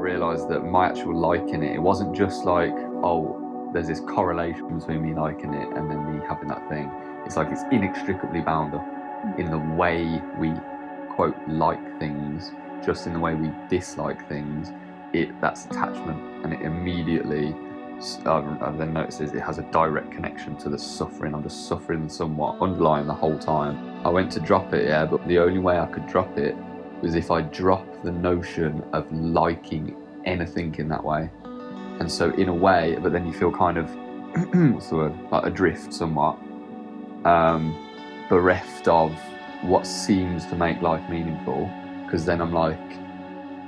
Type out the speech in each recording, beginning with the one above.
realised that my actual liking it wasn't just like, oh, there's this correlation between me liking it and then me having that thing. It's like it's inextricably bound up in the way we, quote, like things, just in the way we dislike things. That's attachment, and it immediately, I've then noticed it has a direct connection to the suffering. I'm just suffering somewhat underlying the whole time. I went to drop it, yeah, but the only way I could drop it was if I dropped the notion of liking anything in that way. And so in a way, but then you feel kind of, what's the word, like adrift somewhat, bereft of what seems to make life meaningful, because then I'm like,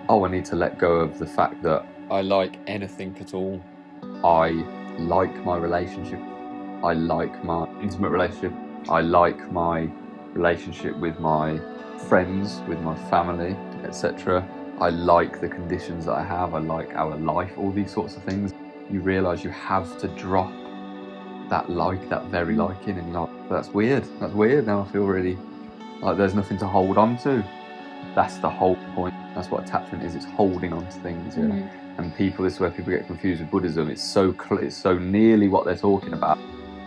oh, I need to let go of the fact that I like anything at all. I like my relationship. I like my intimate relationship. I like my relationship with my friends, with my family, etc. I like the conditions that I have. I like our life, all these sorts of things. You realise you have to drop that very liking, and you're like, that's weird. That's weird. Now I feel really like there's nothing to hold on to. That's the whole point. That's what attachment is. It's holding on to things. Yeah? And this is where people get confused with Buddhism. It's so nearly what they're talking about.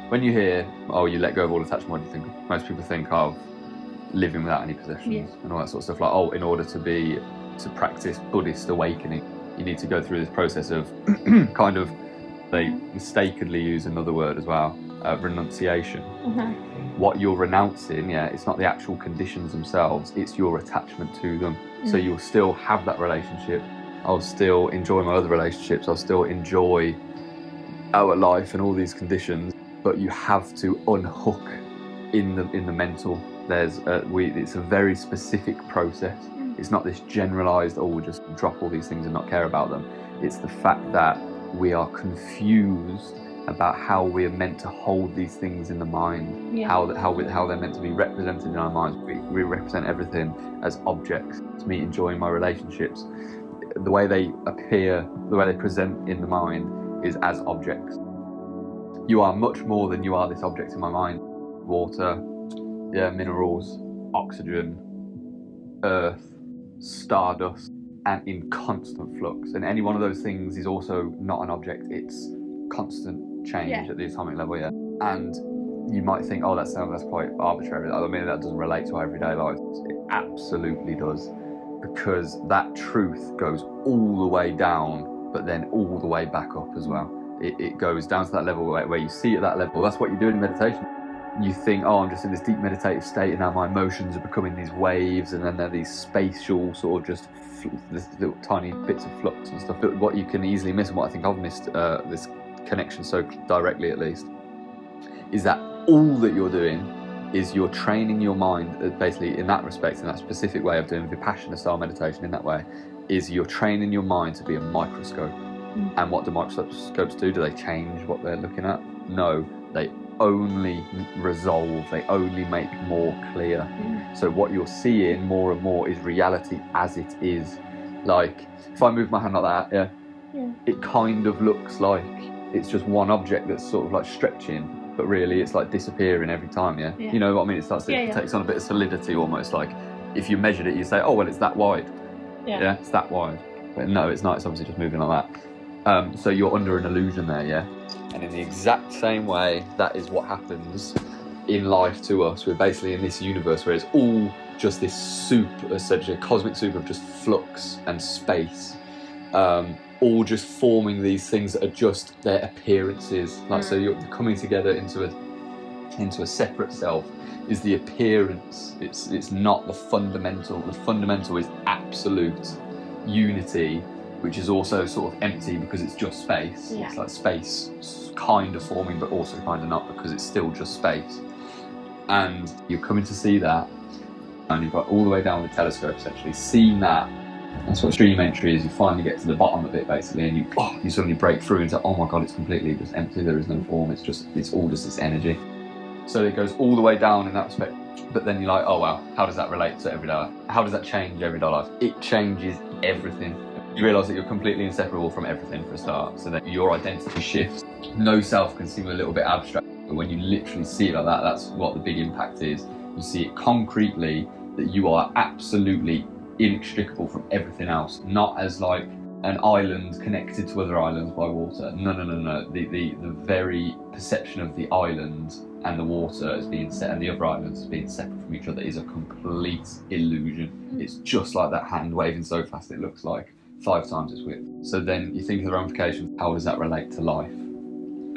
When you hear, oh, you let go of all attachment, what do you think? Most people think of living without any possessions and all that sort of stuff. Like, oh, in order to practice Buddhist awakening, you need to go through this process of kind of, they mistakenly use another word as well, renunciation. What you're renouncing, it's not the actual conditions themselves, it's your attachment to them. So you'll still have that relationship. I'll still enjoy my other relationships. I'll still enjoy our life and all these conditions, but you have to unhook in the mental. It's a very specific process. It's not this generalized, oh, we'll just drop all these things and not care about them. It's the fact that we are confused about how we are meant to hold these things in the mind, how they're meant to be represented in our minds. We represent everything as objects. To me, enjoying my relationships, the way they appear, the way they present in the mind is as objects. You are much more than you are this object in my mind. Water, minerals, oxygen, earth, stardust, and in constant flux. And any one of those things is also not an object. It's constant change at the atomic level, And you might think, oh, that's quite arbitrary. I mean, that doesn't relate to our everyday life. It absolutely does, because that truth goes all the way down, but then all the way back up as well. It goes down to that level where you see at that level. That's what you do in meditation. You think, oh, I'm just in this deep meditative state, and now my emotions are becoming these waves, and then they're these spatial sort of just this little tiny bits of flux and stuff. But what you can easily miss, and what I think I've missed this connection so directly at least, is that all that you're doing is you're training your mind, basically in that respect, in that specific way of doing Vipassana style meditation in that way, is you're training your mind to be a microscope. And what do microscopes do? Do they change what they're looking at? No, they only resolve, they only make more clear. So what you're seeing more and more is reality as it is. Like, if I move my hand like that, it kind of looks like it's just one object that's sort of like stretching, but really it's like disappearing every time, You know what I mean? It takes on a bit of solidity almost. Like, if you measured it, you say, oh, well, it's that wide. It's that wide. But no, it's not. It's obviously just moving like that. So you're under an illusion there, And in the exact same way, that is what happens in life to us. We're basically in this universe where it's all just this soup, essentially a cosmic soup of just flux and space, all just forming these things that are just their appearances. Like, so you're coming together into a separate self is the appearance. It's not the fundamental. The fundamental is absolute unity, which is also sort of empty because it's just space. It's like space kind of forming, but also kind of not, because it's still just space. And you're coming to see that, and you've got all the way down the telescope, essentially, seeing that. That's what stream entry is. You finally get to the bottom of it, basically, and you suddenly break through into, oh my God, it's completely just empty. There is no form. It's all just this energy. So it goes all the way down in that respect. But then you're like, oh wow, how does that relate to everyday life? How does that change everyday life? It changes everything. You realise that you're completely inseparable from everything for a start, so that your identity shifts. No self can seem a little bit abstract, but when you literally see it like that, that's what the big impact is. You see it concretely, that you are absolutely inextricable from everything else, not as like an island connected to other islands by water. No. The very perception of the island and the water as being set and the other islands as being separate from each other is a complete illusion. It's just like that hand waving so fast it looks like 5 times its width. So then you think of the ramifications, how does that relate to life?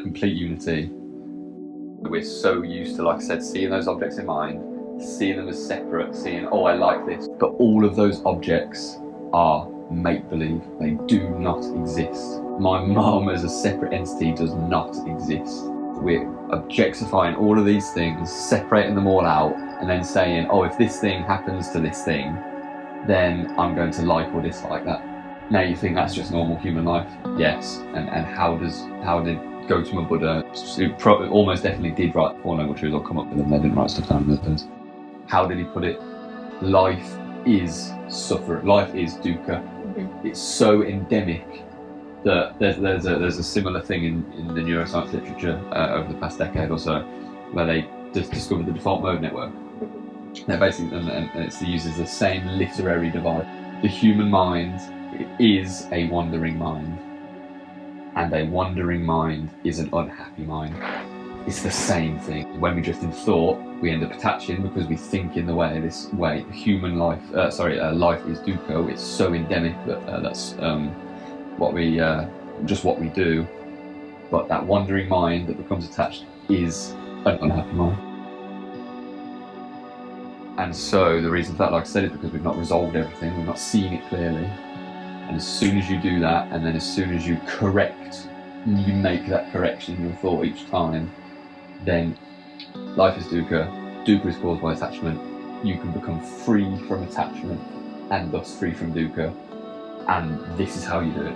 Complete unity. We're so used to, like I said, seeing those objects in mind, seeing them as separate, seeing, oh, I like this. But all of those objects are make-believe. They do not exist. My mum as a separate entity does not exist. We're objectifying all of these things, separating them all out, and then saying, oh, if this thing happens to this thing, then I'm going to like or dislike that. Now you think that's just normal human life? Yes. And how did Gautama Buddha, who almost definitely did write the Four Noble Truths, I'll come up with them, they didn't write stuff down in those days. How did he put it? Life is suffering, life is dukkha. It's so endemic that there's a similar thing in the neuroscience literature over the past decade or so, where they discovered the default mode network. They're basically, and it uses the same literary device. The human mind is a wandering mind, and a wandering mind is an unhappy mind. It's the same thing. When we drift in thought, we end up attaching because we think in this way. Human life, life is dukkha. It's so endemic that that's what we do. But that wandering mind that becomes attached is an unhappy mind. And so the reason for that, like I said, is because we've not resolved everything. We've not seen it clearly. And as soon as you do that, and then as soon as you make that correction in your thought each time, then life is dukkha. Dukkha is caused by attachment. You can become free from attachment and thus free from dukkha. And this is how you do it.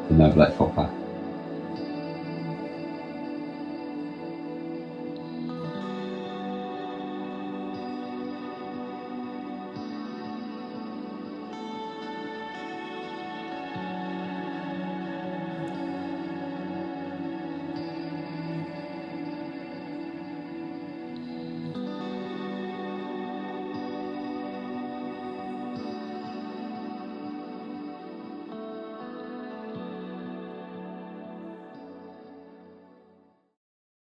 The Noble Eightfold Path.